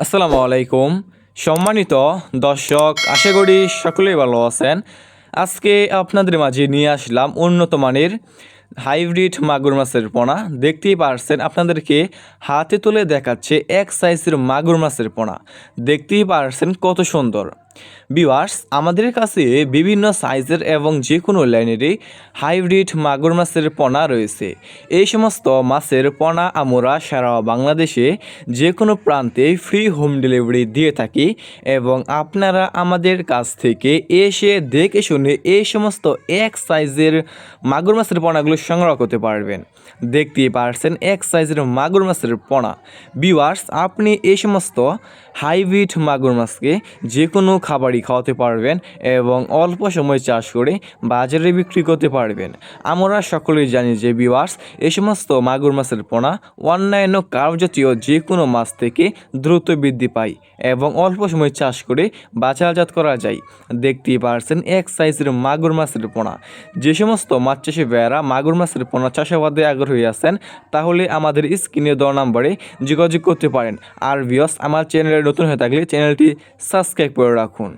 আসসালামু আলাইকুম। সম্মানিত দর্শক, আশা করি সকলেই ভালো আছেন। আজকে আপনাদের মাঝে নিয়ে আসলাম উন্নত মানের হাইব্রিড মাগুর মাছের পোনা। দেখতেই পারছেন, আপনাদেরকে হাতে তুলে দেখাচ্ছে এক সাইজের মাগুর মাছের পোনা। দেখতেই পারছেন কত সুন্দর। ভিউয়ার্স, আমাদের কাছে বিভিন্ন সাইজের এবং যে কোনো লাইনেরই হাইব্রিড মাগুর মাছের পোনা রয়েছে। এই সমস্ত মাছের পোনা আমরা সারা বাংলাদেশে যে কোনো প্রান্তে ফ্রি হোম ডেলিভারি দিয়ে থাকি এবং আপনারা আমাদের কাছ থেকে এসে দেখে শুনে এই সমস্ত এক সাইজের মাগুর মাছের পোনাগুলো সংগ্রহ করতে পারবেন। দেখতেই পারছেন এক সাইজের মাগুর মাছের পোনা। ভিউয়ার্স, আপনি এই সমস্ত হাইব্রিড মাগুর মাছকে যে কোনো খাবারই খাওয়াতে পারবেন এবং অল্প সময় চাষ করে বাজারে বিক্রি করতে পারবেন। আমরা সকলেই জানি যে ভিউয়ার্স, এই সমস্ত মাগুর মাছের পোনা অন্যান্য কার্প জাতীয় যে কোনো মাছ থেকে দ্রুত বৃদ্ধি পায় এবং অল্প সময় চাষ করে বাজারজাত করা যায়। দেখতেই পারছেন এক সাইজের মাগুর মাছের পোনা। যে সমস্ত মাছ চাষি ভাইয়েরা মাগুর মাছের পোনা চাষাবাদে আগ্রহী আছেন, তাহলে আমাদের স্ক্রিনে দেওয়া নাম্বারে যোগাযোগ করতে পারেন। আর ভিউয়ার্স, আমার চ্যানেলে নতুন হয়ে থাকলে চ্যানেলটি সাবস্ক্রাইব করে রাখুন।